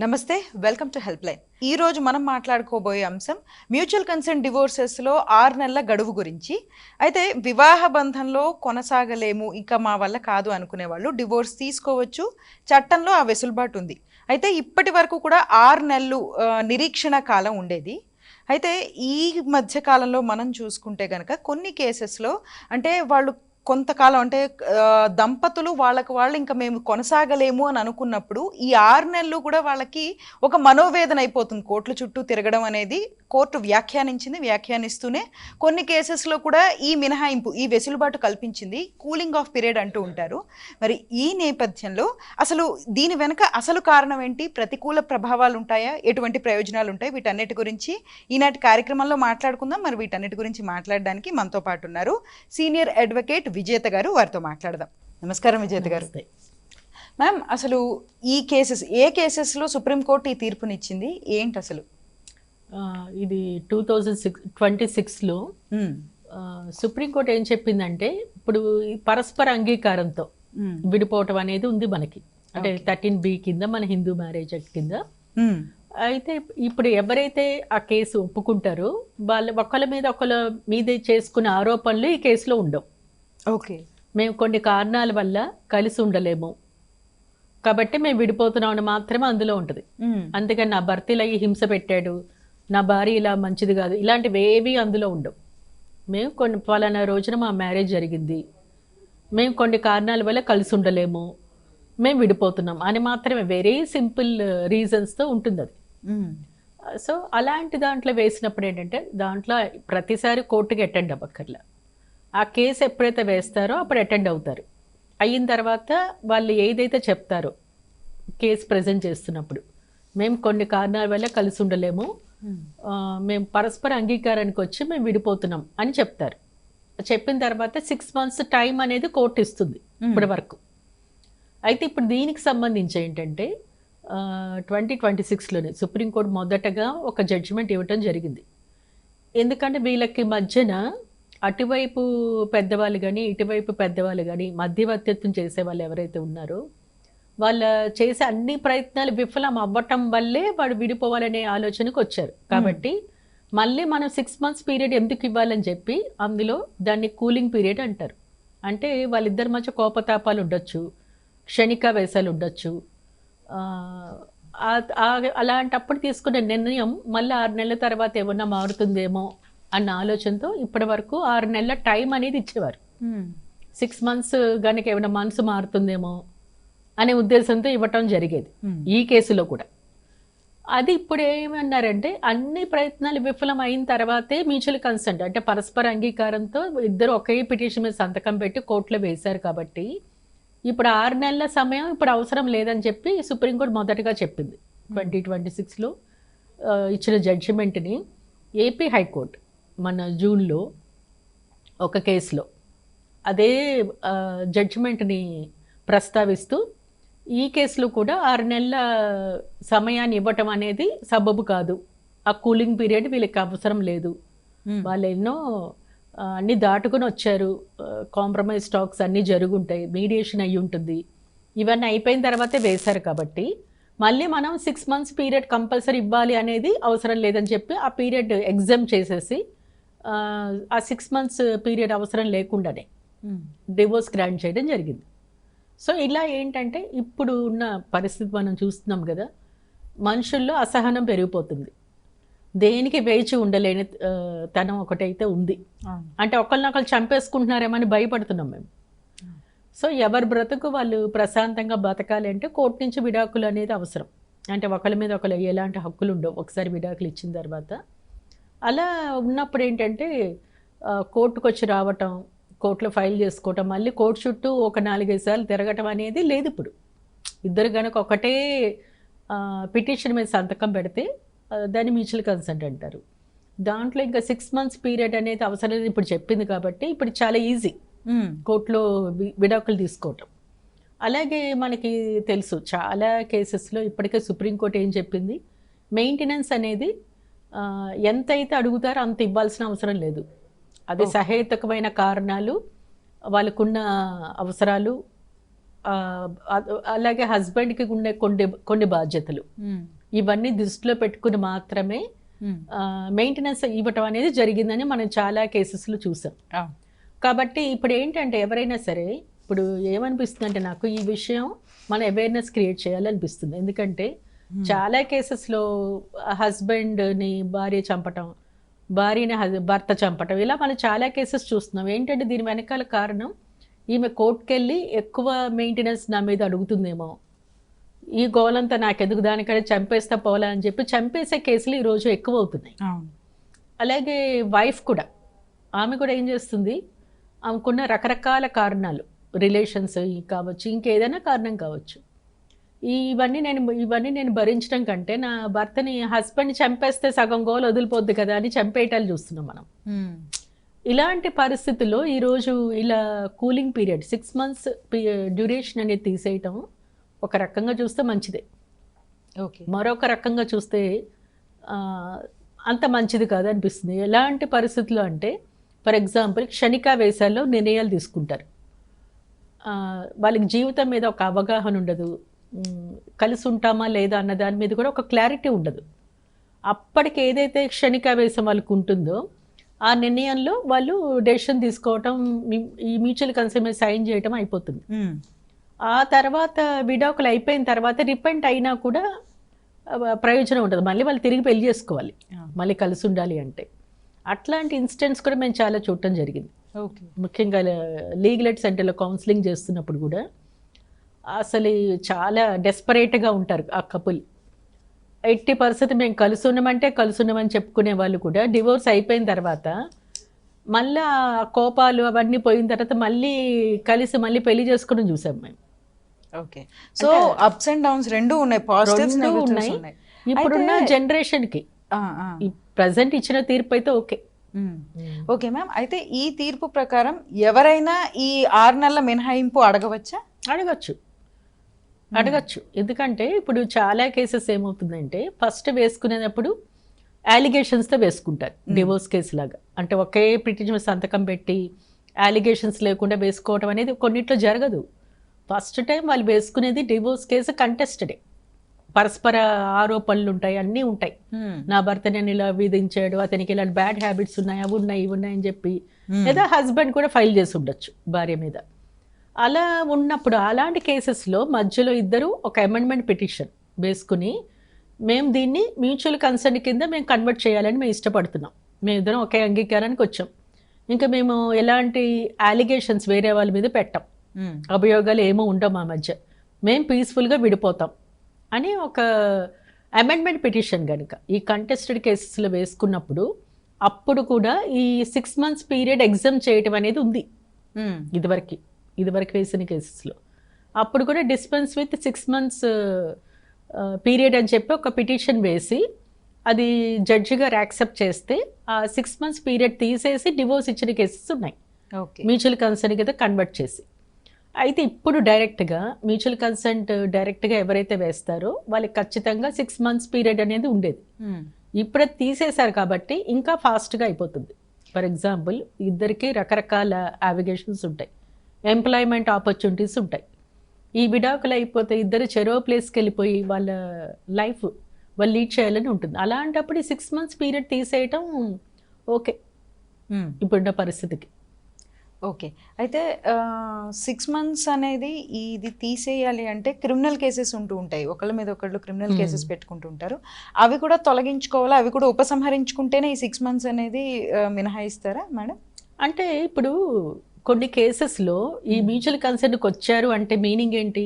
నమస్తే, welcome to help line. ఈ రోజు మనం మాట్లాడుకోబోయే అంశం మ్యూచువల్ కన్సెంట్ డివోర్సెస్లో 6 నెలల గడువు గురించి. అయితే వివాహ బంధంలో కొనసాగలేము, ఇంకా మా వల్ల కాదు అనుకునే వాళ్ళు డివోర్స్ తీసుకోవచ్చు. చట్టంలో ఆ వెసులుబాటు ఉంది. అయితే ఇప్పటి వరకు కూడా 6 నెలలు నిరీక్షణ కాలం ఉండేది. అయితే ఈ మధ్య కాలంలో మనం చూసుకుంటే గనక కొన్ని కేసెస్లో అంటే వాళ్ళు కొంతకాలం అంటే దంపతులు వాళ్ళకి వాళ్ళు ఇంకా మేము కొనసాగలేము అని అనుకున్నప్పుడు ఈ 6 నెలలు కూడా వాళ్ళకి ఒక మనోవేదన అయిపోతుంది. కోర్టుల చుట్టూ తిరగడం అనేది కోర్టు వ్యాఖ్యానిస్తూనే కొన్ని కేసెస్లో కూడా ఈ మినహాయింపు, ఈ వెసులుబాటు కల్పించింది. కూలింగ్ ఆఫ్ పీరియడ్ అంటూ ఉంటారు. మరి ఈ నేపథ్యంలో అసలు దీని వెనక అసలు కారణం ఏంటి? ప్రతికూల ప్రభావాలు ఉంటాయా? ఎటువంటి ప్రయోజనాలు ఉంటాయి? వీటన్నిటి గురించి ఈనాటి కార్యక్రమంలో మాట్లాడుకుందాం. మరి వీటన్నిటి గురించి మాట్లాడడానికి మనతో పాటు ఉన్నారు సీనియర్ అడ్వకేట్ విజేత గారు. వారితో మాట్లాడదాం. నమస్కారం విజేత గారు. మ్యామ్, అసలు ఈ ఏ కేసెస్లో సుప్రీంకోర్టు ఈ తీర్పునిచ్చింది ఏంటి అసలు? ఇది 2026లో సుప్రీంకోర్టు ఏం చెప్పిందంటే, ఇప్పుడు పరస్పర అంగీకారంతో విడిపోవటం అనేది ఉంది మనకి. అంటే 13B కింద, మన హిందూ మ్యారేజ్ యాక్ట్ కింద. అయితే ఇప్పుడు ఎవరైతే ఆ కేసు ఒప్పుకుంటారో వాళ్ళ ఒకళ్ళ మీద చేసుకునే ఆరోపణలు ఈ కేసులో ఉండవు. ఓకే, మేము కొన్ని కారణాల వల్ల కలిసి ఉండలేము కాబట్టి మేము విడిపోతున్నాం అని మాత్రమే అందులో ఉంటుంది. అందుకని నా భర్త ఇలా హింస పెట్టాడు, నా భార్య ఇలా మంచిది కాదు, ఇలాంటివి ఏవి అందులో ఉండవు. మేము కొన్ని పలానా రోజున మా మ్యారేజ్ జరిగింది, మేము కొన్ని కారణాల వల్ల కలిసి ఉండలేము, మేము విడిపోతున్నాం అని మాత్రమే, వెరీ సింపుల్ రీజన్స్తో ఉంటుంది అది. సో అలాంటి దాంట్లో వేసినప్పుడు ఏంటంటే, దాంట్లో ప్రతిసారి కోర్టుకి అటెండ్ అవ్వక్కర్లా. ఆ కేసు ఎప్పుడైతే వేస్తారో అప్పుడు అటెండ్ అవుతారు. అయిన తర్వాత వాళ్ళు ఏదైతే చెప్తారో కేసు ప్రజెంట్ చేస్తున్నప్పుడు, మేము కొన్ని కారణాల వల్ల కలిసి ఉండలేము, మేము పరస్పర అంగీకారానికి వచ్చి మేము విడిపోతున్నాం అని చెప్తారు. చెప్పిన తర్వాత 6 months టైం అనేది కోర్టు ఇస్తుంది ఇప్పటి వరకు. అయితే ఇప్పుడు దీనికి సంబంధించి ఏంటంటే 2026లోనే సుప్రీంకోర్టు మొదటగా ఒక జడ్జిమెంట్ ఇవ్వటం జరిగింది. ఎందుకంటే వీళ్ళకి మధ్యన అటువైపు పెద్దవాళ్ళు కానీ ఇటువైపు పెద్దవాళ్ళు కానీ మధ్యవర్తిత్వం చేసే వాళ్ళు ఎవరైతే ఉన్నారో వాళ్ళ చేసే అన్ని ప్రయత్నాలు విఫలం అవ్వటం వల్లే వాడు విడిపోవాలనే ఆలోచనకు వచ్చారు. కాబట్టి మళ్ళీ మనం 6 months పీరియడ్ ఎందుకు ఇవ్వాలని చెప్పి అందులో దాన్ని కూలింగ్ పీరియడ్ అంటారు. అంటే వాళ్ళిద్దరి మధ్య కోపతాపాలు ఉండొచ్చు, క్షణిక వేసాలు ఉండొచ్చు. అలాంటప్పుడు తీసుకునే నిర్ణయం మళ్ళీ 6 నెలల తర్వాత ఏమన్నా మారుతుందేమో అన్న ఆలోచనతో ఇప్పటి వరకు 6 నెలల టైం అనేది ఇచ్చేవారు. 6 months కనుక ఏమైనా మనసు మారుతుందేమో అనే ఉద్దేశంతో ఇవ్వటం జరిగేది ఈ కేసులో కూడా. అది ఇప్పుడు ఏమన్నారంటే, అన్ని ప్రయత్నాలు విఫలం అయిన తర్వాతే మ్యూచువల్ కన్సెంట్ అంటే పరస్పర అంగీకారంతో ఇద్దరు ఒకే పిటిషన్ మీద సంతకం పెట్టి కోర్టులో వేశారు. కాబట్టి ఇప్పుడు 6 నెలల సమయం ఇప్పుడు అవసరం లేదని చెప్పి సుప్రీంకోర్టు మొదటగా చెప్పింది 2026లో ఇచ్చిన జడ్జిమెంట్ని. ఏపీ హైకోర్టు మన జూన్లో ఒక కేసులో అదే జడ్జిమెంట్ని ప్రస్తావిస్తూ ఈ కేసులో కూడా 6 నెలల సమయాన్ని ఇవ్వటం అనేది సబబు కాదు, ఆ కూలింగ్ పీరియడ్ వీళ్ళకి అవసరం లేదు, వాళ్ళు ఎన్నో అన్నీ దాటుకుని వచ్చారు, కాంప్రమైజ్ టాక్స్ అన్నీ జరుగుంటాయి, మీడియేషన్ అయ్యి ఉంటుంది, ఇవన్నీ అయిపోయిన తర్వాతే వేశారు. కాబట్టి మళ్ళీ మనం 6 months పీరియడ్ కంపల్సరీ ఇవ్వాలి అనేది అవసరం లేదని చెప్పి ఆ పీరియడ్ ఎగ్జామ్ చేసేసి ఆ 6 months పీరియడ్ అవసరం లేకుండానే డివోర్స్ గ్రాంట్ చేయడం జరిగింది. సో ఇలా ఏంటంటే ఇప్పుడు ఉన్న పరిస్థితి మనం చూస్తున్నాం కదా, మనుషుల్లో అసహనం పెరిగిపోతుంది, దేనికి వేచి ఉండలేని తనం ఒకటైతే ఉంది. అంటే ఒకళ్ళనొకళ్ళు చంపేసుకుంటున్నారేమని భయపడుతున్నాం మేము. సో ఎవరి బ్రతుకు వాళ్ళు ప్రశాంతంగా బతకాలి అంటే కోర్టు నుంచి విడాకులు అనేది అవసరం. అంటే ఒకళ్ళ మీద ఒకళ్ళు ఎలాంటి హక్కులు ఉండవు ఒకసారి విడాకులు ఇచ్చిన తర్వాత. అలా ఉన్నప్పుడు ఏంటంటే కోర్టుకు వచ్చి రావటం, కోర్టులో ఫైల్ చేసుకోవటం, మళ్ళీ కోర్టు చుట్టూ ఒక 4-5 సార్లు తిరగటం అనేది లేదు. ఇప్పుడు ఇద్దరు కనుక ఒకటే పిటిషన్ మీద సంతకం పెడితే దాన్ని మ్యూచువల్ కన్సెంట్ అంటారు. దాంట్లో ఇంకా 6 months పీరియడ్ అనేది అవసరం లేదు ఇప్పుడు చెప్పింది. కాబట్టి ఇప్పుడు చాలా ఈజీ కోర్టులో విడాకులు తీసుకోవటం. అలాగే మనకి తెలుసు చాలా కేసెస్లో ఇప్పటికే సుప్రీంకోర్టు ఏం చెప్పింది, మెయింటెనెన్స్ అనేది ఎంతైతే అడుగుతారో అంత ఇవ్వాల్సిన అవసరం లేదు. అది సహేతుకమైన కారణాలు, వాళ్ళకున్న అవసరాలు అలాగే హస్బెండ్కి ఉండే కొన్ని బాధ్యతలు, ఇవన్నీ దృష్టిలో పెట్టుకుని మాత్రమే మెయింటెనెన్స్ ఇవ్వటం అనేది జరిగిందని మనం చాలా కేసెస్లో చూసాం. కాబట్టి ఇప్పుడు ఏంటంటే ఎవరైనా సరే ఇప్పుడు ఏమనిపిస్తుంది అంటే నాకు ఈ విషయం మన అవేర్నెస్ క్రియేట్ చేయాలనిపిస్తుంది. ఎందుకంటే చాలా కేసెస్లో హస్బెండ్ని భార్య చంపటం, భార్యని భర్త చంపటం, ఇలా మనం చాలా కేసెస్ చూస్తున్నాం. ఏంటంటే దీని వెనకాల కారణం ఈమె కోర్టుకు వెళ్ళి ఎక్కువ మెయింటెనెన్స్ నా మీద అడుగుతుందేమో, ఈ గోలంతా నాకెందుకు, దానికంటే చంపేస్తా పోలా అని చెప్పి చంపేసే కేసులు ఈరోజు ఎక్కువ అవుతున్నాయి. అలాగే వైఫ్ కూడా, ఆమె కూడా ఏం చేస్తుంది, ఆమెకున్న రకరకాల కారణాలు, రిలేషన్స్ కావచ్చు, ఇంకేదైనా కారణం కావచ్చు, ఇవన్నీ నేను భరించడం కంటే నా భర్తని హస్బెండ్ని చంపేస్తే సగం గోలు వదిలిపోద్ది కదా అని చంపేయటాలు చూస్తున్నాం మనం. ఇలాంటి పరిస్థితుల్లో ఈరోజు ఇలా కూలింగ్ పీరియడ్ 6 months డ్యూరేషన్ అనేది తీసేయటం ఒక రకంగా చూస్తే మంచిదే. మరొక రకంగా చూస్తే అంత మంచిది కాదు అనిపిస్తుంది. ఎలాంటి పరిస్థితుల్లో అంటే ఫర్ ఎగ్జాంపుల్ క్షణికావేశాల్లో నిర్ణయాలు తీసుకుంటారు. వాళ్ళకి జీవితం మీద ఒక అవగాహన ఉండదు, కలిసి ఉంటామా లేదా అన్న దాని మీద కూడా ఒక క్లారిటీ ఉండదు. అప్పటికి ఏదైతే క్షణికావేశం వాళ్ళకు ఉంటుందో ఆ నిర్ణయంలో వాళ్ళు డెసిషన్ తీసుకోవటం, ఈ మ్యూచువల్ కన్సెంట్ సైన్ చేయటం అయిపోతుంది. ఆ తర్వాత విడాకులు అయిపోయిన తర్వాత రిపెంట్ అయినా కూడా ప్రయోజనం ఉంటుంది. మళ్ళీ వాళ్ళు తిరిగి పెళ్లి చేసుకోవాలి, మళ్ళీ కలిసి ఉండాలి అంటే. అట్లాంటి ఇన్సిడెంట్స్ కూడా మేము చాలా చూడటం జరిగింది. ముఖ్యంగా లీగల్ ఎయిడ్ సెంటర్లో కౌన్సిలింగ్ చేస్తున్నప్పుడు కూడా అసలు చాలా డెస్పరేట్గా ఉంటారు ఆ కపుల్. 80% మేము కలిసి ఉన్నామని చెప్పుకునే వాళ్ళు కూడా డివోర్స్ అయిపోయిన తర్వాత మళ్ళీ ఆ కోపాలు అవన్నీ పోయిన తర్వాత మళ్ళీ కలిసి మళ్ళీ పెళ్లి చేసుకోవడం చూసాం మేము. Okay, so ups and downs రెండు ఉన్నాయి, పాజిటివ్స్ ఉన్నాయి. ఇప్పుడున్న జనరేషన్కి ఈ ప్రజెంట్ ఇచ్చిన తీర్పు అయితే ఓకే. ఓకే మ్యామ్, అయితే ఈ తీర్పు ప్రకారం ఎవరైనా ఈ 6 నెలల మినహాయింపు అడగవచ్చా? అడగచ్చు. ఎందుకంటే ఇప్పుడు చాలా కేసెస్ ఏమవుతుందంటే ఫస్ట్ వేసుకునేటప్పుడు అలిగేషన్స్తో వేసుకుంటారు, డివోర్స్ కేసు లాగా. అంటే ఒకే పిటిషన్ సంతకం పెట్టి అలిగేషన్స్ లేకుండా వేసుకోవడం అనేది కొన్నిట్లో జరగదు. ఫస్ట్ టైం వాళ్ళు వేసుకునేది డివోర్స్ కేసు కంటెస్టెడే, పరస్పర ఆరోపణలు ఉంటాయి, అన్నీ ఉంటాయి. నా భర్త నేను ఇలా విధించాడు, అతనికి ఇలాంటి బ్యాడ్ హ్యాబిట్స్ ఉన్నాయి, అవి ఉన్నాయి, ఇవి ఉన్నాయని చెప్పి, లేదా హస్బెండ్ కూడా ఫైల్ చేసి ఉండొచ్చు భార్య మీద. అలా ఉన్నప్పుడు అలాంటి కేసెస్లో మధ్యలో ఇద్దరు ఒక అమెండ్మెంట్ పిటిషన్ వేసుకుని మేము దీన్ని మ్యూచువల్ కన్సర్న్ కింద మేము కన్వర్ట్ చేయాలని మేము ఇష్టపడుతున్నాం, మేము ఇద్దరం ఒకే అంగీకారానికి వచ్చాం, ఇంకా మేము ఎలాంటి అలిగేషన్స్ వేరే వాళ్ళ మీద పెట్టాం, అభియోగాలు ఏమో ఉండవు మా మధ్య, మేము పీస్ఫుల్గా విడిపోతాం అని ఒక అమెండ్మెంట్ పిటిషన్ కనుక ఈ కంటెస్టెడ్ కేసెస్లో వేసుకున్నప్పుడు అప్పుడు కూడా ఈ 6 months పీరియడ్ ఎగ్జామ్ చేయటం అనేది ఉంది. ఇదివరకు వేసిన కేసెస్లో అప్పుడు కూడా డిస్పెన్స్ విత్ 6 months పీరియడ్ అని చెప్పి ఒక పిటిషన్ వేసి అది జడ్జి గారు యాక్సెప్ట్ చేస్తే ఆ 6 months పీరియడ్ తీసేసి డివోర్స్ ఇచ్చిన కేసెస్ ఉన్నాయి, మ్యూచువల్ కన్సర్న్ కింద కన్వర్ట్ చేసి. అయితే ఇప్పుడు డైరెక్ట్గా మ్యూచువల్ కన్సెంట్ డైరెక్ట్గా ఎవరైతే వేస్తారో వాళ్ళకి ఖచ్చితంగా 6 months పీరియడ్ అనేది ఉండేది. ఇప్పుడే తీసేశారు కాబట్టి ఇంకా ఫాస్ట్గా అయిపోతుంది. ఫర్ ఎగ్జాంపుల్ ఇద్దరికి రకరకాల అలిగేషన్స్ ఉంటాయి, ఎంప్లాయ్మెంట్ ఆపర్చునిటీస్ ఉంటాయి. ఈ విడాకులు అయిపోతే ఇద్దరు చెరో ప్లేస్కి వెళ్ళిపోయి వాళ్ళ లైఫ్ వాళ్ళు లీడ్ చేయాలని ఉంటుంది. అలాంటప్పుడు ఈ 6 months పీరియడ్ తీసేయటం ఓకే ఇప్పుడున్న పరిస్థితికి. ఓకే, అయితే 6 months అనేది ఇది తీసేయాలి అంటే క్రిమినల్ కేసెస్ ఉంటూ ఉంటాయి, ఒకళ్ళ మీద ఒకళ్ళు క్రిమినల్ కేసెస్ పెట్టుకుంటూ ఉంటారు, అవి కూడా తొలగించుకోవాలా, అవి కూడా ఉపసంహరించుకుంటేనే ఈ 6 months అనేది మినహాయిస్తారా మేడం? అంటే ఇప్పుడు కొన్ని కేసెస్లో ఈ మ్యూచువల్ కన్సెంట్కి వచ్చారు అంటే మీనింగ్ ఏంటి,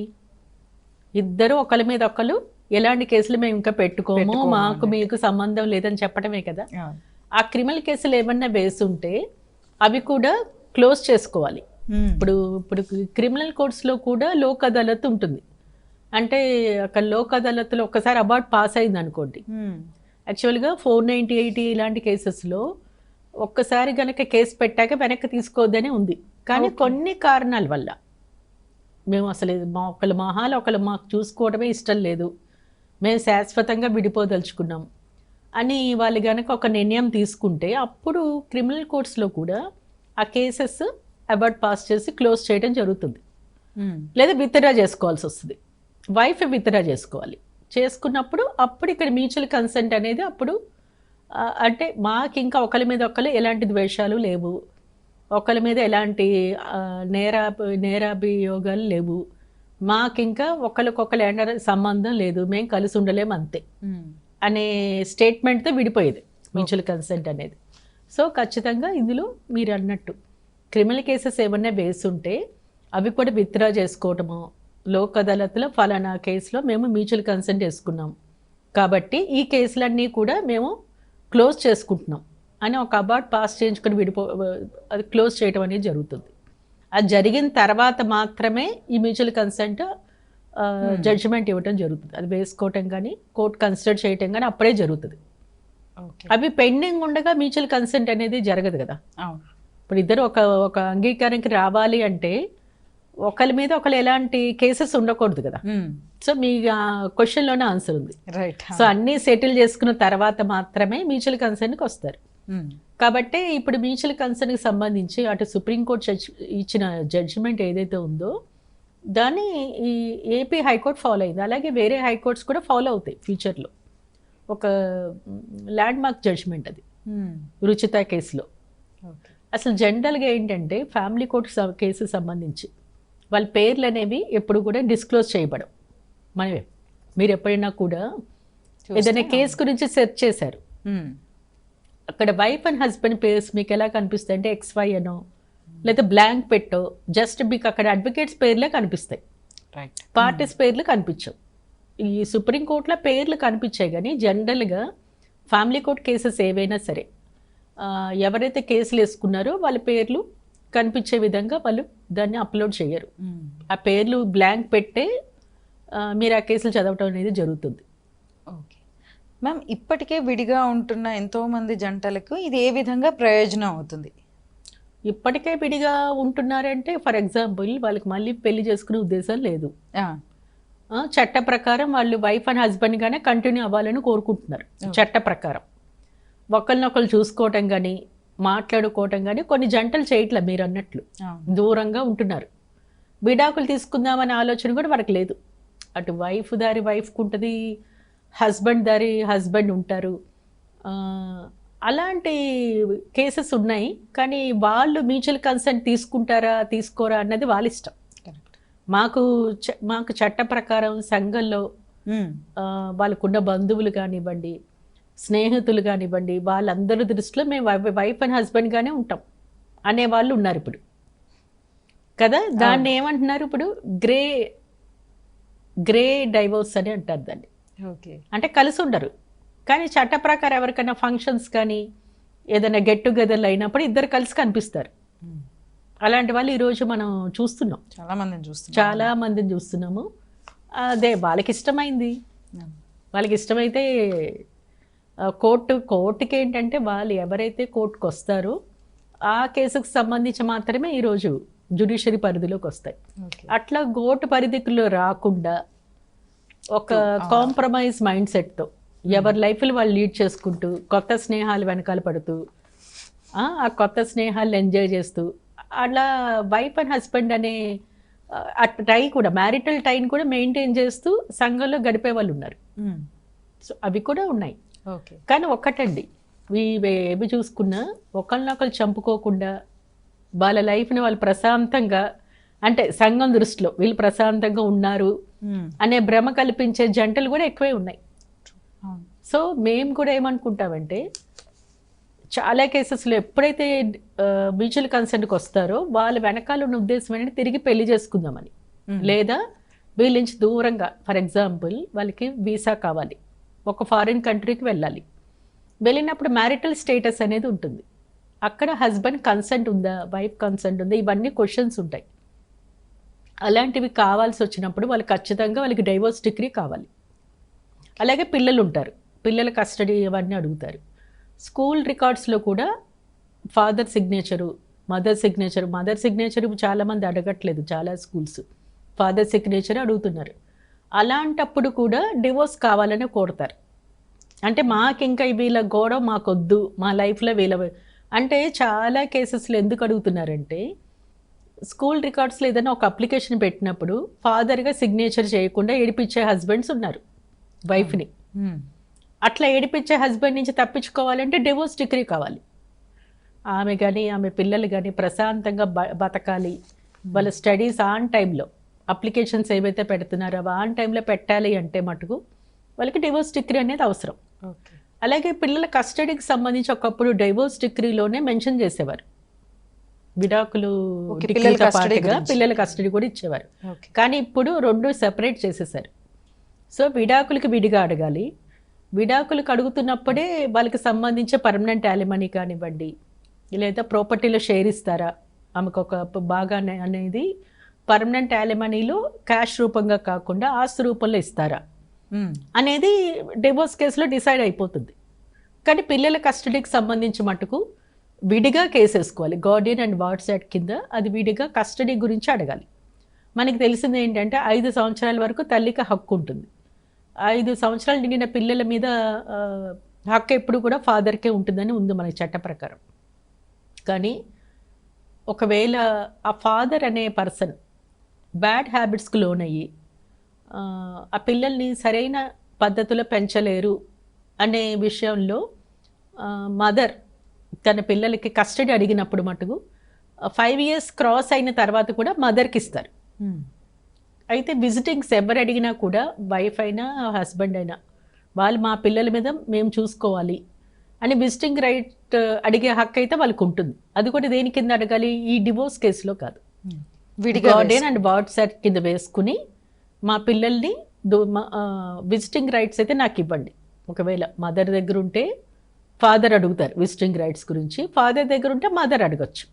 ఇద్దరు ఒకళ్ళ మీద ఒకళ్ళు ఎలాంటి కేసులు మేము ఇంకా పెట్టుకోము, మాకు మీకు సంబంధం లేదని చెప్పడమే కదా. ఆ క్రిమినల్ కేసులు ఏమన్నా వేసుంటే అవి కూడా క్లోజ్ చేసుకోవాలి. ఇప్పుడు క్రిమినల్ కోర్ట్స్లో కూడా లోక్ అదాలత్ ఉంటుంది. అంటే అక్కడ లోక్ అదాలత్లో ఒక్కసారి అవార్డ్ పాస్ అయింది అనుకోండి, యాక్చువల్గా 498 ఇలాంటి కేసెస్లో ఒక్కసారి కనుక కేసు పెట్టాక వెనక్కి తీసుకోవద్దనే ఉంది. కానీ కొన్ని కారణాల వల్ల మేము అసలు ఒకళ్ళ మహాలు ఒకళ్ళు మాకు చూసుకోవడమే ఇష్టం లేదు, మేము శాశ్వతంగా విడిపోదలుచుకున్నాం అని వాళ్ళు కనుక ఒక నిర్ణయం తీసుకుంటే అప్పుడు క్రిమినల్ కోర్ట్స్లో కూడా ఆ కేసెస్ అవార్డ్ పాస్ చేసి క్లోజ్ చేయడం జరుగుతుంది. లేదా విత్డ్రా చేసుకోవాల్సి వస్తుంది. వైఫ్ విత్డ్రా చేసుకోవాలి. చేసుకున్నప్పుడు అప్పుడు ఇక్కడ మ్యూచువల్ కన్సెంట్ అనేది అప్పుడు అంటే మాకు ఇంకా ఒకరి మీద ఒకరు ఎలాంటి ద్వేషాలు లేవు, ఒకరి మీద ఎలాంటి నేరాభియోగాలు లేవు, మాకు ఇంకా ఒకరికొకరు ఏంటంటే సంబంధం లేదు, మేము కలిసి ఉండలేము అంతే అనే స్టేట్మెంట్తో విడిపోయేది మ్యూచువల్ కన్సెంట్ అనేది. సో ఖచ్చితంగా ఇందులో మీరు అన్నట్టు క్రిమినల్ కేసెస్ ఏమన్నా వేసుంటే అవి కూడా విత్డ్రా చేసుకోవటము, లోక్ అదాలత్లో ఫలానా కేసులో మేము మ్యూచువల్ కన్సెంట్ వేసుకున్నాం కాబట్టి ఈ కేసులన్నీ కూడా మేము క్లోజ్ చేసుకుంటున్నాం అని ఒక అబార్ట్ పాస్ చేయించుకొని అది క్లోజ్ చేయడం అనేది జరుగుతుంది. అది జరిగిన తర్వాత మాత్రమే ఈ మ్యూచువల్ కన్సెంట్ జడ్జిమెంట్ ఇవ్వటం జరుగుతుంది. అది వేసుకోవటం కానీ కోర్టు కన్సిడర్ చేయటం కానీ అప్పుడే జరుగుతుంది. అవి పెండింగ్ ఉండగా మ్యూచువల్ కన్సెంట్ అనేది జరగదు కదా. ఇప్పుడు ఇద్దరు ఒక అంగీకారానికి రావాలి అంటే ఒకరి మీద ఒకరు ఎలాంటి కేసెస్ ఉండకూడదు కదా. సో మీ క్వశ్చన్లోనే ఆన్సర్ ఉంది. సో అన్నీ సెటిల్ చేసుకున్న తర్వాత మాత్రమే మ్యూచువల్ కన్సెంట్కి వస్తారు. కాబట్టి ఇప్పుడు మ్యూచువల్ కన్సెంట్కి సంబంధించి అటు సుప్రీంకోర్టు ఇచ్చిన జడ్జిమెంట్ ఏదైతే ఉందో దాన్ని ఈ ఏపీ హైకోర్టు ఫాలో అయింది. అలాగే వేరే హైకోర్ట్స్ కూడా ఫాలో అవుతాయి ఫ్యూచర్లో. ఒక ల్యాండ్ మార్క్ జడ్జిమెంట్ అది రుచిత కేసులో. అసలు జనరల్గా ఏంటంటే ఫ్యామిలీ కోర్టు కేసు సంబంధించి వాళ్ళ పేర్లు అనేవి ఎప్పుడు కూడా డిస్క్లోజ్ చేయబడం. మనమే మీరు ఎప్పుడైనా కూడా ఏదైనా కేసు గురించి సెర్చ్ చేశారు, అక్కడ వైఫ్ అండ్ హస్బెండ్ పేర్స్ మీకు ఎలా కనిపిస్తాయి అంటే XY అనో లేదా బ్లాంక్ పెట్టో జస్ట్ మీకు అక్కడ అడ్వకేట్స్ పేర్లే కనిపిస్తాయి, పార్టీస్ పేర్లు కనిపించవు. ఈ సుప్రీంకోర్టులో పేర్లు కనిపించాయి కానీ జనరల్గా ఫ్యామిలీ కోర్ట్ కేసెస్ ఏవైనా సరే ఎవరైతే కేసులు వేసుకున్నారో వాళ్ళ పేర్లు కనిపించే విధంగా వాళ్ళు దాన్ని అప్లోడ్ చేయరు. ఆ పేర్లు బ్లాంక్ పెట్టే మీరు ఆ కేసులు చదవటం అనేది జరుగుతుంది. ఓకే మ్యామ్, ఇప్పటికే విడిగా ఉంటున్న ఎంతోమంది జంటలకు ఇది ఏ విధంగా ప్రయోజనం అవుతుంది? ఇప్పటికే విడిగా ఉంటున్నారంటే ఫర్ ఎగ్జాంపుల్ వాళ్ళకి మళ్ళీ పెళ్లి చేసుకునే ఉద్దేశం లేదు, చట్ట ప్రకారం వాళ్ళు వైఫ్ అండ్ హస్బెండ్గానే కంటిన్యూ అవ్వాలని కోరుకుంటున్నారు. చట్ట ప్రకారం ఒకరినొకరు చూసుకోవటం కానీ మాట్లాడుకోవటం కానీ కొన్ని జంటలు చేయట్లే, మీరు అన్నట్లు దూరంగా ఉంటున్నారు. విడాకులు తీసుకుందామనే ఆలోచన కూడా వాళ్ళకి లేదు. అటు వైఫ్ దారి వైఫ్కి ఉంటుంది, హస్బెండ్ దారి హస్బెండ్ ఉంటారు. అలాంటి కేసెస్ ఉన్నాయి. కానీ వాళ్ళు మ్యూచువల్ కన్సెంట్ తీసుకుంటారా తీసుకోరా అన్నది వాళ్ళ ఇష్టం. మాకు చట్ట ప్రకారం సంఘంలో వాళ్ళకున్న బంధువులు కానివ్వండి, స్నేహితులు కానివ్వండి, వాళ్ళందరి దృష్టిలో మేము వైఫ్ అండ్ హస్బెండ్గానే ఉంటాం అనే వాళ్ళు ఉన్నారు ఇప్పుడు కదా. దాన్ని ఏమంటున్నారు ఇప్పుడు గ్రే డైవోర్స్ అని అంటారు దాన్ని. అంటే కలిసి ఉండరు కానీ చట్ట ప్రకారం ఎవరికైనా ఫంక్షన్స్ కానీ ఏదైనా గెట్ టుగెదర్లు అయినప్పుడు ఇద్దరు కలిసి కనిపిస్తారు. అలాంటి వాళ్ళు ఈరోజు మనం చూస్తున్నాం, చాలా మందిని చూస్తున్నాము. అదే వాళ్ళకి ఇష్టమైంది, వాళ్ళకి ఇష్టమైతే కోర్టుకి ఏంటంటే వాళ్ళు ఎవరైతే కోర్టుకు వస్తారో ఆ కేసుకు సంబంధించి మాత్రమే ఈరోజు జ్యుడిషియరీ పరిధిలోకి వస్తాయి. అట్లా కోర్టు పరిధిలో రాకుండా ఒక కాంప్రమైజ్ మైండ్ సెట్తో ఎవరి లైఫ్లు వాళ్ళు లీడ్ చేసుకుంటూ కొత్త స్నేహాలు వెనకాల పడుతూ ఆ కొత్త స్నేహాలు ఎంజాయ్ చేస్తూ అలా వైఫ్ అండ్ హస్బెండ్ అనే టై కూడా మ్యారిటల్ టైం కూడా మెయింటైన్ చేస్తూ సంఘంలో గడిపే వాళ్ళు ఉన్నారు. సో అవి కూడా ఉన్నాయి. కానీ ఒక్కటండి, ఏవి చూసుకున్నా ఒకరినొకరు చంపుకోకుండా వాళ్ళ లైఫ్ని వాళ్ళు ప్రశాంతంగా, అంటే సంఘం దృష్టిలో వీళ్ళు ప్రశాంతంగా ఉన్నారు అనే భ్రమ కల్పించే జంటలు కూడా ఎక్కువే ఉన్నాయి. సో మేము కూడా ఏమనుకుంటామంటే చాలా కేసెస్లో ఎప్పుడైతే మ్యూచువల్ కన్సెంట్కి వస్తారో వాళ్ళ వెనకాల ఉన్న ఉద్దేశం ఏంటంటే తిరిగి పెళ్లి చేసుకుందామని, లేదా వీళ్ళ నుంచి దూరంగా ఫర్ ఎగ్జాంపుల్ వాళ్ళకి వీసా కావాలి, ఒక ఫారిన్ కంట్రీకి వెళ్ళాలి. వెళ్ళినప్పుడు మ్యారిటల్ స్టేటస్ అనేది ఉంటుంది. అక్కడ హస్బెండ్ కన్సెంట్ ఉందా, వైఫ్ కన్సెంట్ ఉందా, ఇవన్నీ క్వశ్చన్స్ ఉంటాయి. అలాంటివి కావాల్సి వచ్చినప్పుడు వాళ్ళు ఖచ్చితంగా వాళ్ళకి డైవోర్స్ డిగ్రీ కావాలి. అలాగే పిల్లలు ఉంటారు, పిల్లల కస్టడీ ఇవన్నీ అడుగుతారు. స్కూల్ రికార్డ్స్లో కూడా ఫాదర్ సిగ్నేచరు, మదర్ సిగ్నేచరు చాలామంది అడగట్లేదు, చాలా స్కూల్స్ ఫాదర్ సిగ్నేచర్ అడుగుతున్నారు. అలాంటప్పుడు కూడా డివోర్స్ కావాలని కోరుతారు. అంటే మాకు ఇంకా వీళ్ళ గొడవ మాకొద్దు, మా లైఫ్లో వీళ్ళ అంటే చాలా కేసెస్లో ఎందుకు అడుగుతున్నారంటే స్కూల్ రికార్డ్స్లో ఏదైనా ఒక అప్లికేషన్ పెట్టినప్పుడు ఫాదర్గా సిగ్నేచర్ చేయకుండా ఏడిపించే హస్బెండ్స్ ఉన్నారు వైఫ్ని. అట్లా ఏడిపించే హస్బెండ్ నుంచి తప్పించుకోవాలంటే డివోర్స్ డిగ్రీ కావాలి. ఆమె కానీ ఆమె పిల్లలు కానీ ప్రశాంతంగా బతకాలి. వాళ్ళ స్టడీస్ ఆన్ టైంలో, అప్లికేషన్స్ ఏవైతే పెడుతున్నారో అవి ఆన్ టైంలో పెట్టాలి అంటే మటుకు వాళ్ళకి డివోర్స్ డిగ్రీ అనేది అవసరం. అలాగే పిల్లల కస్టడీకి సంబంధించి ఒకప్పుడు డివోర్స్ డిగ్రీలోనే మెన్షన్ చేసేవారు, విడాకులు డిగ్రీతో పాటుగా పిల్లల కస్టడీ కూడా ఇచ్చేవారు. కానీ ఇప్పుడు రెండు సెపరేట్ చేసేసారు. సో విడాకులకి విడిగా అడగాలి, విడాకులకు అడుగుతున్నప్పుడే వాళ్ళకి సంబంధించి పర్మనెంట్ యాలిమనీ కానివ్వండి, లేదా ప్రాపర్టీలో షేర్ ఇస్తారా, ఆమెకు ఒక బాగా అనేది పర్మనెంట్ యాలిమనీలో క్యాష్ రూపంగా కాకుండా ఆస్తి రూపంలో ఇస్తారా అనేది డివోర్స్ కేసులో డిసైడ్ అయిపోతుంది. కానీ పిల్లల కస్టడీకి సంబంధించి మటుకు విడిగా కేసు వేసుకోవాలి. గార్డియన్ అండ్ వార్డ్స్ యాక్ట్ కింద అది విడిగా కస్టడీ గురించి అడగాలి. మనకి తెలిసింది ఏంటంటే 5 సంవత్సరాల వరకు తల్లికి హక్కు ఉంటుంది. 5 సంవత్సరాలు నిండిన పిల్లల మీద హక్కు ఎప్పుడు కూడా ఫాదర్కే ఉంటుందని ఉంది మన చట్ట ప్రకారం. కానీ ఒకవేళ ఆ ఫాదర్ అనే పర్సన్ బ్యాడ్ హ్యాబిట్స్కి లోనయ్యి ఆ పిల్లల్ని సరైన పద్ధతిలో పెంచలేరు అనే విషయంలో మదర్ తన పిల్లలకి కస్టడీ అడిగినప్పుడు మటుకు 5 years క్రాస్ అయిన తర్వాత కూడా మదర్కి ఇస్తారు. అయితే విజిటింగ్స్ ఎవరు అడిగినా కూడా వైఫ్ అయినా హస్బెండ్ అయినా వాళ్ళు మా పిల్లల మీద మేము చూసుకోవాలి అని విజిటింగ్ రైట్ అడిగే హక్కు అయితే వాళ్ళకు ఉంటుంది. అది కూడా దేని కింద అడగాలి, ఈ డివోర్స్ కేసులో కాదు, గార్డియన్ అండ్ వార్డ్స్ యాక్ట్ కింద వేసుకుని మా పిల్లల్ని విజిటింగ్ రైట్స్ అయితే నాకు ఇవ్వండి. ఒకవేళ మదర్ దగ్గర ఉంటే ఫాదర్ అడుగుతారు విజిటింగ్ రైట్స్ గురించి, ఫాదర్ దగ్గర ఉంటే మదర్ అడగచ్చు.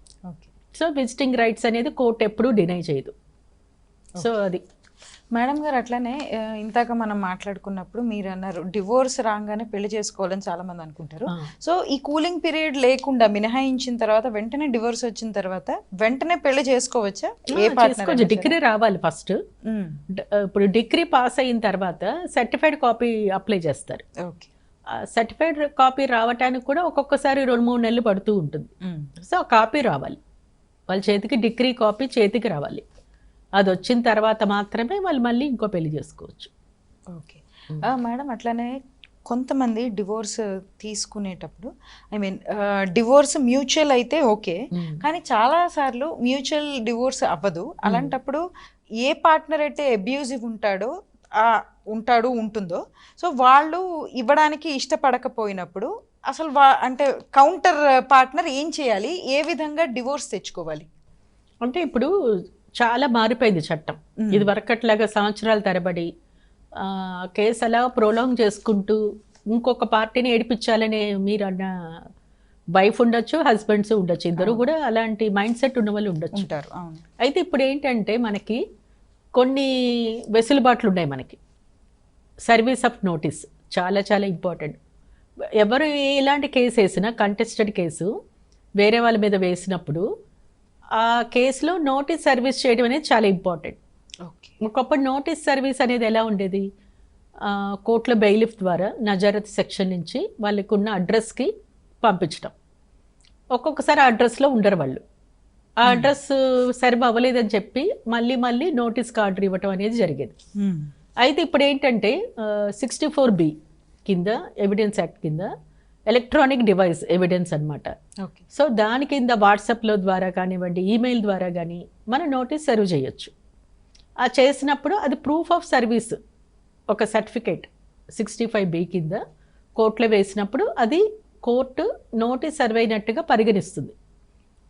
సో విజిటింగ్ రైట్స్ అనేది కోర్టు ఎప్పుడూ డినై చేయదు. సో అది మేడం గారు. అట్లానే ఇందాక మనం మాట్లాడుకున్నప్పుడు మీరు అన్నారు డివోర్స్ రాగానే పెళ్లి చేసుకోవాలని చాలా మంది అనుకుంటారు. సో ఈ కూలింగ్ పీరియడ్ లేకుండా మినహాయించిన తర్వాత వెంటనే డివోర్స్ వచ్చిన తర్వాత వెంటనే పెళ్లి చేసుకోవచ్చా? డిగ్రీ రావాలి ఫస్ట్. ఇప్పుడు డిగ్రీ పాస్ అయిన తర్వాత సర్టిఫైడ్ కాపీ అప్లై చేస్తారు. సర్టిఫైడ్ కాపీ రావటానికి కూడా ఒక్కొక్కసారి 2-3 నెలలు పడుతూ ఉంటుంది. సో కాపీ రావాలి, వాళ్ళ చేతికి డిగ్రీ కాపీ చేతికి రావాలి. అది వచ్చిన తర్వాత మాత్రమే వాళ్ళు మళ్ళీ ఇంకో పెళ్లి చేసుకోవచ్చు. Okay madam. అట్లానే కొంతమంది డివోర్స్ తీసుకునేటప్పుడు డివోర్స్ మ్యూచువల్ అయితే ఓకే, కానీ చాలాసార్లు మ్యూచువల్ డివోర్స్ అవ్వదు. అలాంటప్పుడు ఏ పార్ట్నర్ అయితే అబ్యూజివ్ ఉంటుందో సో వాళ్ళు ఇవ్వడానికి ఇష్టపడకపోయినప్పుడు అసలు అంటే కౌంటర్ పార్ట్నర్ ఏం చేయాలి, ఏ విధంగా డివోర్స్ తెచ్చుకోవాలి? అంటే ఇప్పుడు చాలా మారిపోయింది చట్టం. ఇది వరకట్లాగా సంవత్సరాల తరబడి కేసు అలా ప్రొలాంగ్ చేసుకుంటూ ఇంకొక పార్టీని ఏడిపించాలనే మీరు అన్న వైఫ్ ఉండొచ్చు, హస్బెండ్స్ ఉండొచ్చు, ఇద్దరు కూడా అలాంటి మైండ్ సెట్ ఉన్న వాళ్ళు ఉండొచ్చు. అయితే ఇప్పుడు ఏంటంటే మనకి కొన్ని వెసులుబాట్లు ఉన్నాయి. మనకి సర్వీస్ ఆఫ్ నోటీస్ చాలా చాలా ఇంపార్టెంట్. ఎవరు ఎలాంటి కేసు వేసినా కంటెస్టెడ్ కేసు వేరే వాళ్ళ మీద వేసినప్పుడు ఆ కేసులో నోటీస్ సర్వీస్ చేయడం అనేది చాలా ఇంపార్టెంట్. ఒకప్పుడు నోటీస్ సర్వీస్ అనేది ఎలా ఉండేది, కోర్టులో బెయిలిఫ్ ద్వారా నజారత్ సెక్షన్ నుంచి వాళ్ళకు ఉన్న అడ్రస్కి పంపించడం. ఒక్కొక్కసారి ఆ అడ్రస్లో ఉండరు వాళ్ళు, ఆ అడ్రస్ సర్వ్ అవ్వలేదని చెప్పి మళ్ళీ నోటీస్కి ఆర్డర్ ఇవ్వటం అనేది జరిగేది. అయితే ఇప్పుడు ఏంటంటే 64B కింద ఎవిడెన్స్ యాక్ట్ కింద ఎలక్ట్రానిక్ డివైస్ ఎవిడెన్స్ అనమాట. సో దాని కింద వాట్సాప్లో ద్వారా కానివ్వండి, ఈమెయిల్ ద్వారా కానీ మనం నోటీస్ సర్వ్ చేయొచ్చు. ఆ చేసినప్పుడు అది ప్రూఫ్ ఆఫ్ సర్వీస్, ఒక సర్టిఫికేట్ 65B కింద కోర్టులో వేసినప్పుడు అది కోర్టు నోటీస్ సర్వ్ అయినట్టుగా పరిగణిస్తుంది.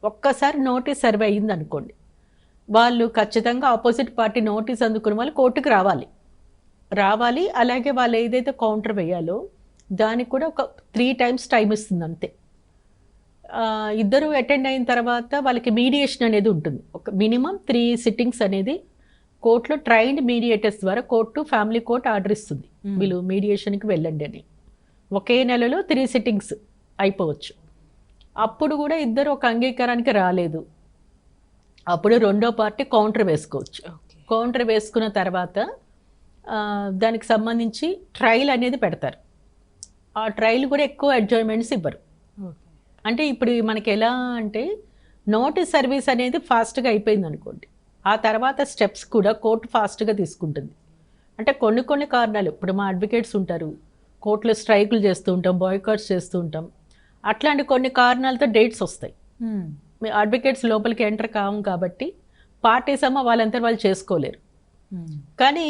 ఒక్కసారి నోటీస్ సర్వ్ అయ్యింది అనుకోండి, వాళ్ళు ఖచ్చితంగా ఆపోజిట్ పార్టీ నోటీస్ అందుకున్న వాళ్ళు కోర్టుకు రావాలి. అలాగే వాళ్ళు ఏదైతే కౌంటర్ వేయాలో దానికి కూడా ఒక 3 times టైం ఇస్తుంది అంతే. ఇద్దరు అటెండ్ అయిన తర్వాత వాళ్ళకి మీడియేషన్ అనేది ఉంటుంది. ఒక మినిమం 3 sittings అనేది కోర్టులో ట్రైన్డ్ మీడియేటర్స్ ద్వారా కోర్టు ఫ్యామిలీ కోర్ట్ ఆర్డర్ ఇస్తుంది, వీళ్ళు మీడియేషన్కి వెళ్ళండి అని. ఒకే నెలలో 3 sittings అయిపోవచ్చు. అప్పుడు కూడా ఇద్దరు ఒక అంగీకారానికి రాలేదు, అప్పుడు రెండో పార్టీ కౌంటర్ వేసుకోవచ్చు. కౌంటర్ వేసుకున్న తర్వాత దానికి సంబంధించి ట్రయల్ అనేది పెడతారు. ఆ ట్రయల్ కూడా ఎక్కువ అడ్జాయిన్మెంట్స్ ఇవ్వరు. అంటే ఇప్పుడు మనకి ఎలా అంటే నోటీస్ సర్వీస్ అనేది ఫాస్ట్గా అయిపోయింది అనుకోండి, ఆ తర్వాత స్టెప్స్ కూడా కోర్టు ఫాస్ట్గా తీసుకుంటుంది. అంటే కొన్ని కారణాలు, ఇప్పుడు మా అడ్వకేట్స్ ఉంటారు, కోర్టులో స్ట్రైకులు చేస్తూ ఉంటాం, బాయ్కాట్స్ చేస్తూ ఉంటాం, అట్లాంటి కొన్ని కారణాలతో డేట్స్ వస్తాయి. మీ అడ్వకేట్స్ లోపలికి ఎంటర్ కాము కాబట్టి పార్టీస్ అమ్మ వాళ్ళంతా వాళ్ళు చేసుకోలేరు. కానీ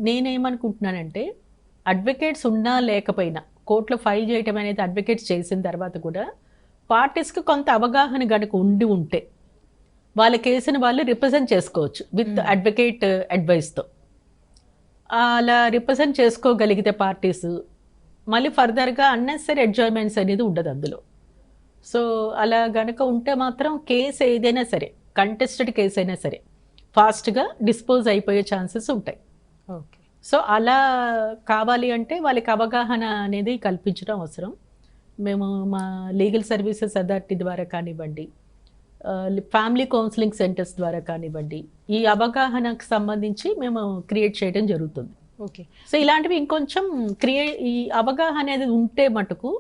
నేనేమనుకుంటున్నానంటే అడ్వకేట్స్ ఉన్నా లేకపోయినా కోర్టులో ఫైల్ చేయటం అనేది అడ్వకేట్స్ చేసిన తర్వాత కూడా పార్టీస్కి కొంత అవగాహన గనుక ఉంటే వాళ్ళ కేసుని వాళ్ళు రిప్రజెంట్ చేసుకోవచ్చు విత్ అడ్వకేట్ అడ్వైస్తో. అలా రిప్రజెంట్ చేసుకోగలిగితే పార్టీస్ మళ్ళీ ఫర్దర్గా అన్నెసరీ అడ్జాయిన్మెంట్స్ అనేది ఉండదు అందులో. సో అలా గనక ఉంటే మాత్రం కేసు ఏదైనా సరే, కంటెస్టెడ్ కేసు అయినా సరే ఫాస్ట్గా డిస్పోజ్ అయిపోయే ఛాన్సెస్ ఉంటాయి. ఓకే. సో అలా కావాలి అంటే వాళ్ళకి అవగాహన అనేది కల్పించడం అవసరం. మేము మా లీగల్ సర్వీసెస్ అథారిటీ ద్వారా కానివ్వండి, ఫ్యామిలీ కౌన్సిలింగ్ సెంటర్స్ ద్వారా కానివ్వండి, ఈ అవగాహనకు సంబంధించి మేము క్రియేట్ చేయడం జరుగుతుంది. ఓకే. సో ఇలాంటివి ఇంకొంచెం ఈ అవగాహన అనేది ఉంటే మటుకు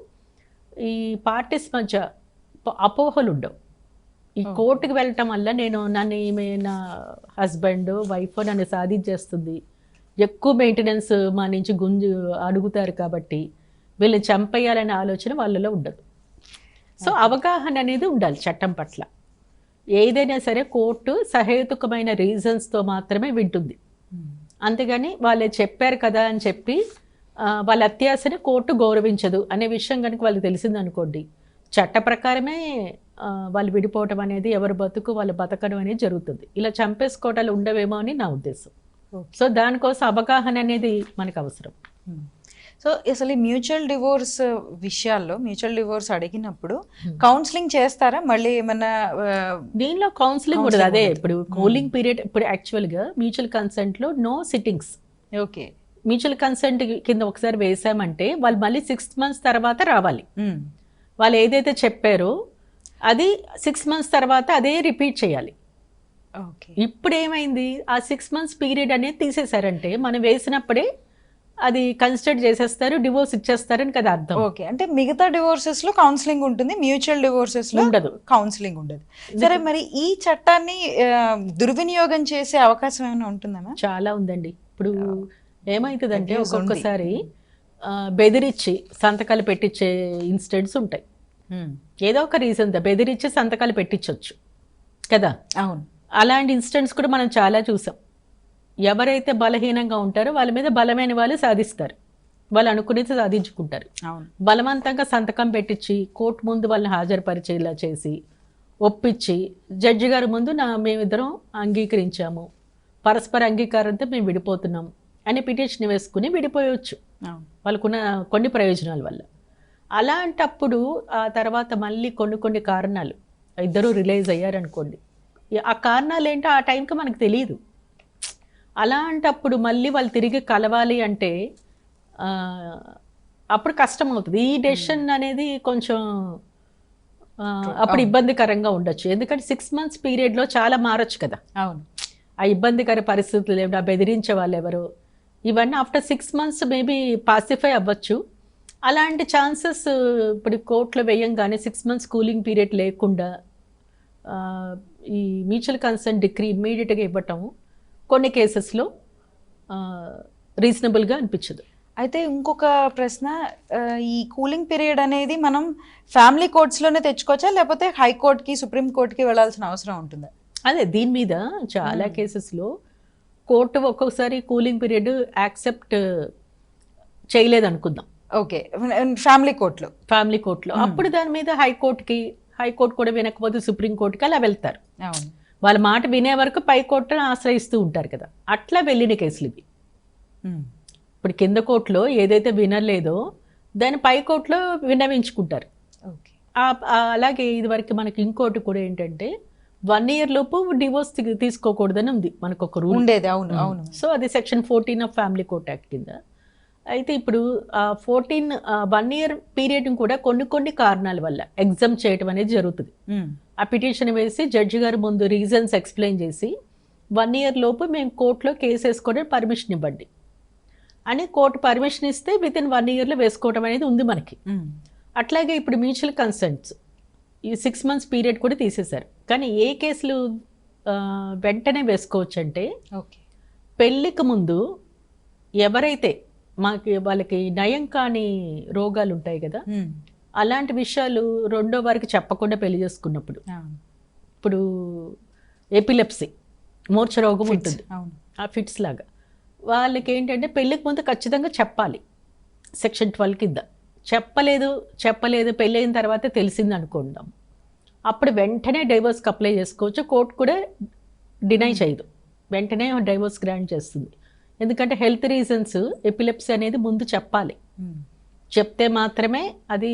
ఈ పార్టీస్ మధ్య అపోహలు ఉండవు. ఈ కోర్టుకు వెళ్ళటం వల్ల నన్ను ఈమె నా హస్బెండ్ వైఫ్ నన్ను సాధించేస్తుంది, ఎక్కువ మెయింటెనెన్స్ మా నుంచి అడుగుతారు కాబట్టి వీళ్ళని చంపేయాలనే ఆలోచన వాళ్ళలో ఉండదు. సో అవగాహన అనేది ఉండాలి చట్టం పట్ల. ఏదైనా సరే కోర్టు సహేతుకమైన రీజన్స్తో మాత్రమే వింటుంది. అంతేగాని వాళ్ళే చెప్పారు కదా అని చెప్పి వాళ్ళ అత్యాశని కోర్టు గౌరవించదు అనే విషయం కనుక వాళ్ళకి తెలిసిందనుకోండి, చట్ట ప్రకారమే వాళ్ళు విడిపోవటం అనేది, ఎవరు బతుకు వాళ్ళు బతకడం అనేది జరుగుతుంది. ఇలా చంపేసుకోవటాలు ఉండవేమో అని నా ఉద్దేశం. సో దానికోసం అవగాహన అనేది మనకు అవసరం. సో అసలు ఈ మ్యూచువల్ డివోర్స్ విషయాల్లో మ్యూచువల్ డివోర్స్ అడిగినప్పుడు కౌన్సిలింగ్ చేస్తారా? మళ్ళీ ఏమన్నా దీనిలో కౌన్సిలింగ్ ఉండదు. అదే ఇప్పుడు కూలింగ్ పీరియడ్, ఇప్పుడు యాక్చువల్గా మ్యూచువల్ కన్సెంట్లో no sittings. Okay. Mutual consent కింద ఒకసారి వేసామంటే వాళ్ళు మళ్ళీ 6 months తర్వాత రావాలి. వాళ్ళు ఏదైతే చెప్పారో అది 6 months తర్వాత అదే రిపీట్ చేయాలి. ఓకే. ఇప్పుడు ఏమైంది, ఆ 6 months పీరియడ్ అనేది తీసేశారంటే మనం వేసినప్పుడే అది కన్సిడర్ చేసేస్తారు, డివోర్స్ ఇచ్చేస్తారని కదా అర్థం. ఓకే. అంటే మిగతా డివోర్సెస్ లో కౌన్సిలింగ్ ఉంటుంది, మ్యూచువల్ డివోర్సెస్ లో ఉండదు, కౌన్సిలింగ్ ఉండదు. సరే, మరి ఈ చట్టాన్ని దుర్వినియోగం చేసే అవకాశం ఏమైనా ఉంటుందా? చాలా ఉందండి. ఇప్పుడు ఏమవుతుందంటే ఒక్కొక్కసారి బెదిరించి సంతకాలు పెట్టించే ఇన్సిడెంట్స్ ఉంటాయి. ఏదో ఒక రీజన్ బెదిరించి సంతకాలు పెట్టించవచ్చు కదా. అవును. అలాంటి ఇన్సిడెంట్స్ కూడా మనం చాలా చూసాం. ఎవరైతే బలహీనంగా ఉంటారో వాళ్ళ మీద బలమైన వాళ్ళు సాధిస్తారు, వాళ్ళు అనుకునేది సాధించుకుంటారు. బలవంతంగా సంతకం పెట్టించి కోర్టు ముందు వాళ్ళని హాజరుపరిచేలా చేసి ఒప్పించి జడ్జి గారి ముందు మేమిద్దరం అంగీకరించాము, పరస్పర అంగీకారంతో మేము విడిపోతున్నాం అని పిటిషన్ వేసుకుని విడిపోయవచ్చు వాళ్ళకున్న కొన్ని ప్రయోజనాల వల్ల. అలాంటప్పుడు ఆ తర్వాత మళ్ళీ కొన్ని కారణాలు ఇద్దరు రిలైజ్ అయ్యారనుకోండి, ఆ కారణాలు ఏంటో ఆ టైంకి మనకు తెలియదు. అలాంటప్పుడు మళ్ళీ వాళ్ళు తిరిగి కలవాలి అంటే అప్పుడు కష్టం అవుతుంది. ఈ డెసిషన్ అనేది కొంచెం అప్పుడు ఇబ్బందికరంగా ఉండొచ్చు. ఎందుకంటే 6 months పీరియడ్లో చాలా మారచ్చు కదా. అవును. ఆ ఇబ్బందికర పరిస్థితులు ఏమిటి, ఆ బెదిరించే వాళ్ళు ఎవరు, ఇవన్నీ ఆఫ్టర్ 6 months మేబీ పాసిఫై అవ్వచ్చు. అలాంటి ఛాన్సెస్ ఇప్పుడు కోర్టులో వేయంగానే 6 months కూలింగ్ పీరియడ్ లేకుండా ఈ మ్యూచువల్ కన్సెంట్ డిగ్రీ ఇమ్మీడియట్గా ఇవ్వటం కొన్ని కేసెస్లో రీజనబుల్గా అనిపించదు. అయితే ఇంకొక ప్రశ్న, ఈ కూలింగ్ పీరియడ్ అనేది మనం ఫ్యామిలీ కోర్ట్స్లోనే తెచ్చుకోవచ్చా, లేకపోతే హైకోర్టుకి సుప్రీంకోర్టుకి వెళ్ళాల్సిన అవసరం ఉంటుందా? అదే దీని మీద చాలా కేసెస్లో కోర్టు ఒక్కొక్కసారి కూలింగ్ పీరియడ్ యాక్సెప్ట్ చేయలేదు అనుకుందాం. ఓకే. ఫ్యామిలీ కోర్టులో అప్పుడు దాని మీద హైకోర్టు కూడా వినకపోతే సుప్రీంకోర్టుకి అలా వెళ్తారు. అవును. వాళ్ళ మాట వినే వరకు పై కోర్టును ఆశ్రయిస్తూ ఉంటారు కదా. అట్లా వెళ్ళిన కేసులు ఇవి. ఇప్పుడు కింద కోర్టులో ఏదైతే వినలేదో దాన్ని పై కోర్టులో విన్నవించుకుంటారు. అలాగే ఇది వరకు మనకి ఇంకోటి కూడా ఏంటంటే 1 year లోపు డివోర్స్ తీసుకోకూడదని ఉంది మనకు ఒక రూల్ ఉండేది. అవును అవును. సో అది Section 14 of family court act కింద. అయితే ఇప్పుడు 1 year పీరియడ్ కూడా కొన్ని కారణాల వల్ల ఎగ్జామ్ చేయటం అనేది జరుగుతుంది. ఆ పిటిషన్ వేసి జడ్జి గారి ముందు రీజన్స్ ఎక్స్ప్లెయిన్ చేసి 1 year లోపు మేము కోర్టులో కేసు వేసుకోవడానికి పర్మిషన్ ఇవ్వండి అని కోర్టు పర్మిషన్ ఇస్తే విత్ ఇన్ 1 yearలో వేసుకోవటం అనేది ఉంది మనకి. అట్లాగే ఇప్పుడు మ్యూచువల్ కన్సెంట్స్ ఈ 6 months పీరియడ్ కూడా తీసేశారు. కానీ ఏ కేసులు వెంటనే వేసుకోవచ్చు అంటే, ఓకే. పెళ్ళికి ముందు ఎవరైతే వాళ్ళకి నయం కాని రోగాలు ఉంటాయి కదా, అలాంటి విషయాలు రెండో వారికి చెప్పకుండా పెళ్లి చేసుకున్నప్పుడు, ఇప్పుడు ఎపిలెప్సీ మూర్ఛ రోగం ఉంటుంది, ఆ ఫిట్స్ లాగా, వాళ్ళకి ఏంటంటే పెళ్ళికి ముందు ఖచ్చితంగా చెప్పాలి. సెక్షన్ 12 కింద చెప్పలేదు పెళ్ళి అయిన తర్వాత తెలిసింది అనుకుందాం, అప్పుడు వెంటనే డైవర్స్కి అప్లై చేసుకోవచ్చు. కోర్టు కూడా డినై చేయదు, వెంటనే డైవర్స్ గ్రాంట్ చేస్తుంది. ఎందుకంటే హెల్త్ రీజన్స్, ఎపిలెప్సీ అనేది ముందు చెప్పాలి. చెప్తే మాత్రమే అది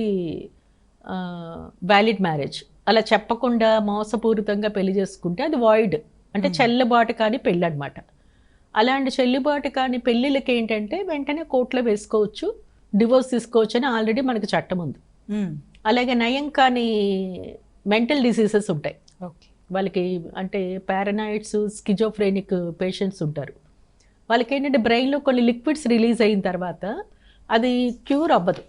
వ్యాలిడ్ మ్యారేజ్. అలా చెప్పకుండా మోసపూరితంగా పెళ్లి చేసుకుంటే అది వాయిడ్, అంటే చెల్లుబాటు కాని పెళ్ళి అనమాట. అలాంటి చెల్లుబాటు కాని పెళ్ళిళ్ళకి ఏంటంటే వెంటనే కోర్టులో వేసుకోవచ్చు, డివోర్స్ తీసుకోవచ్చు అని ఆల్రెడీ మనకి చట్టం ఉంది. అలాగే నయం కాని మెంటల్ డిసీజెస్ ఉంటాయి వాళ్ళకి, అంటే పారానాయిడ్స్, స్కిజోఫ్రెనిక్ పేషెంట్స్ ఉంటారు. వాళ్ళకి ఏంటంటే బ్రెయిన్లో కొన్ని లిక్విడ్స్ రిలీజ్ అయిన తర్వాత అది క్యూర్ అవ్వదు,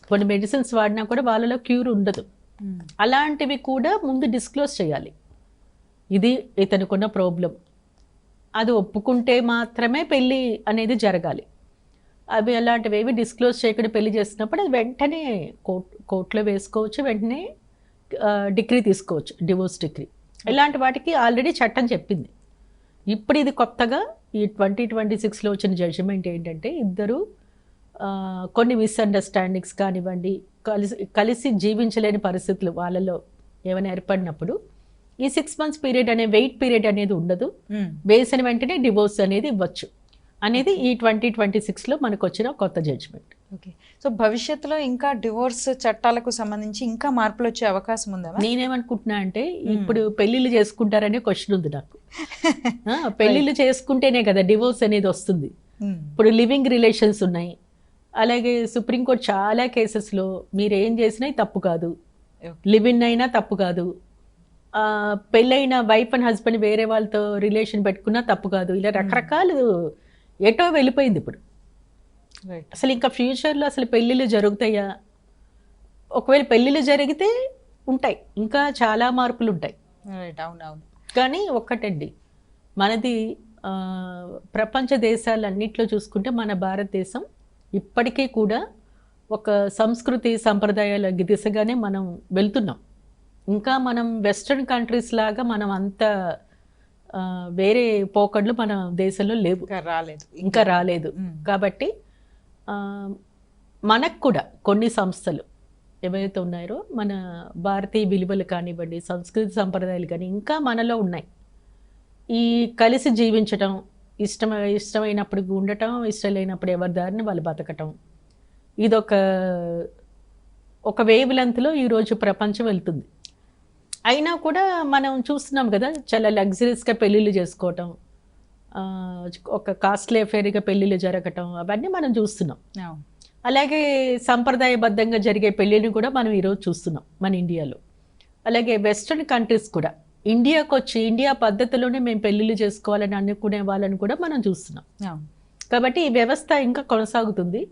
కొన్ని మెడిసిన్స్ వాడినా కూడా వాళ్ళలో క్యూర్ ఉండదు. అలాంటివి కూడా ముందు డిస్క్లోజ్ చేయాలి, ఇది ఇతనుకున్న ప్రాబ్లం, అది ఒప్పుకుంటే మాత్రమే పెళ్ళి అనేది జరగాలి. అవి అలాంటివి ఏవి డిస్క్లోజ్ చేయకుండా పెళ్లి చేసినప్పుడు అది వెంటనే కోర్టులో వేసుకోవచ్చు, వెంటనే డిగ్రీ తీసుకోవచ్చు, డివోర్స్ డిగ్రీ. ఇలాంటి వాటికి ఆల్రెడీ చట్టం చెప్పింది. ఇప్పుడు ఇది కొత్తగా ఈ 2026లో వచ్చిన జడ్జిమెంట్ ఏంటంటే, ఇద్దరు కొన్ని మిస్అండర్స్టాండింగ్స్ కానివ్వండి, కలిసి జీవించలేని పరిస్థితులు వాళ్ళలో ఏమైనా ఏర్పడినప్పుడు ఈ 6 months పీరియడ్ అనే వెయిట్ పీరియడ్ అనేది ఉండదు, వేసిన వెంటనే డివోర్స్ అనేది ఇవ్వచ్చు అనేది ఈ 2026లో మనకు వచ్చిన కొత్త జడ్జిమెంట్. ఓకే. సో భవిష్యత్తులో ఇంకా డివోర్స్ చట్టాలకు సంబంధించి ఇంకా మార్పులు వచ్చే అవకాశం ఉందా? నేనేమనుకుంటున్నా అంటే, ఇప్పుడు పెళ్ళిళ్ళు చేసుకుంటారనే క్వశ్చన్ ఉంది నాకు. పెళ్ళిళ్ళు చేసుకుంటేనే కదా డివోర్స్ అనేది వస్తుంది. ఇప్పుడు లివింగ్ రిలేషన్స్ ఉన్నాయి, అలాగే సుప్రీంకోర్టు చాలా కేసెస్లో మీరు ఏం చేసినా తప్పు కాదు, లివిన్ అయినా తప్పు కాదు, పెళ్ళైన వైఫ్ అండ్ హస్బెండ్ వేరే వాళ్ళతో రిలేషన్ పెట్టుకున్నా తప్పు కాదు, ఇలా రకరకాలు ఎటో వెళ్ళిపోయింది ఇప్పుడు. అసలు ఇంకా ఫ్యూచర్లో అసలు పెళ్ళిళ్ళు జరుగుతాయా? ఒకవేళ పెళ్ళిళ్ళు జరిగితే ఉంటాయి, ఇంకా చాలా మార్పులు ఉంటాయి. కానీ ఒక్కటండి, మనది ప్రపంచ దేశాలన్నింటిలో చూసుకుంటే మన భారతదేశం ఇప్పటికీ కూడా ఒక సంస్కృతి సంప్రదాయాల దిశగానే మనం వెళ్తున్నాం. ఇంకా మనం వెస్ట్రన్ కంట్రీస్ లాగా మనం అంత వేరే పోకడ్లు మన దేశంలో లేవు, ఇంకా రాలేదు. కాబట్టి మనకు కూడా కొన్ని సంస్థలు ఏవైతే ఉన్నాయో, మన భారతీయ విలువలు కానివ్వండి, సంస్కృతి సంప్రదాయాలు కానీ ఇంకా మనలో ఉన్నాయి. ఈ కలిసి జీవించటం, ఇష్టమైనప్పుడు ఉండటం, ఇష్టం లేనప్పుడు ఎవరి దారిని వాళ్ళు బతకటం, ఇదొక వేవ్ లెంత్లో ఈరోజు ప్రపంచం వెళ్తుంది. అయినా కూడా మనం చూస్తున్నాం కదా, చాలా లగ్జరీస్గా పెళ్ళిళ్ళు చేసుకోవటం, ఒక కాస్ట్లీ అఫేర్గా పెళ్ళిళ్ళు జరగటం, అవన్నీ మనం చూస్తున్నాం. అలాగే సంప్రదాయబద్ధంగా జరిగే పెళ్ళిని కూడా మనం ఈరోజు చూస్తున్నాం మన ఇండియాలో. అలాగే వెస్ట్రన్ కంట్రీస్ కూడా ఇండియాకి వచ్చి ఇండియా పద్ధతిలోనే మేము పెళ్ళిళ్ళు చేసుకోవాలని అనుకునే వాళ్ళని కూడా మనం చూస్తున్నాం. కాబట్టి ఈ వ్యవస్థ ఇంకా కొనసాగుతుంది,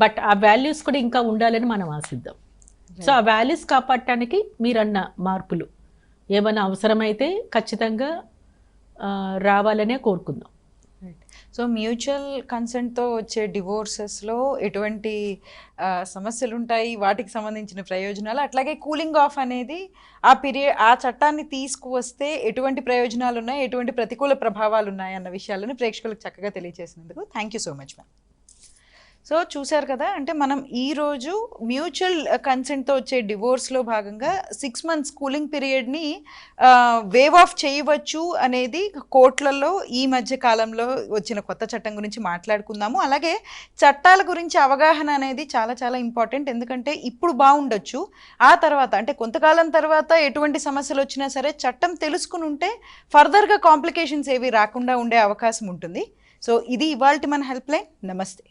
బట్ ఆ వాల్యూస్ కూడా ఇంకా ఉండాలని మనం ఆశిద్దాం. సో ఆ వాల్యూస్ కాపాడటానికి మీరన్న మార్పులు ఏమైనా అవసరమైతే ఖచ్చితంగా రావాలనే కోరుకుందాం. సో మ్యూచువల్ కన్సెంట్తో వచ్చే డివోర్సెస్లో ఎటువంటి సమస్యలు ఉంటాయి, వాటికి సంబంధించిన ప్రయోజనాలు, అట్లాగే కూలింగ్ ఆఫ్ అనేది ఆ చట్టాన్ని తీసుకువస్తే ఎటువంటి ప్రయోజనాలు ఉన్నాయి, ఎటువంటి ప్రతికూల ప్రభావాలు ఉన్నాయి అన్న విషయాలను ప్రేక్షకులకు చక్కగా తెలియజేసినందుకు thank you so much ma'am. So చూశారు కదా, అంటే మనం ఈరోజు మ్యూచువల్ కన్సెంట్తో వచ్చే డివోర్స్లో భాగంగా 6 months కూలింగ్ పీరియడ్ని వేవ్ ఆఫ్ చేయవచ్చు అనేది కోర్టులలో ఈ మధ్య కాలంలో వచ్చిన కొత్త చట్టం గురించి మాట్లాడుకుందాము. అలాగే చట్టాల గురించి అవగాహన అనేది చాలా చాలా ఇంపార్టెంట్, ఎందుకంటే ఇప్పుడు బాగుండొచ్చు, ఆ తర్వాత అంటే కొంతకాలం తర్వాత ఎటువంటి సమస్యలు వచ్చినా సరే చట్టం తెలుసుకుని ఉంటే ఫర్దర్గా కాంప్లికేషన్స్ ఏవి రాకుండా ఉండే అవకాశం ఉంటుంది. సో ఇది ఇవాల్టి మన హెల్ప్ లైన్. నమస్తే.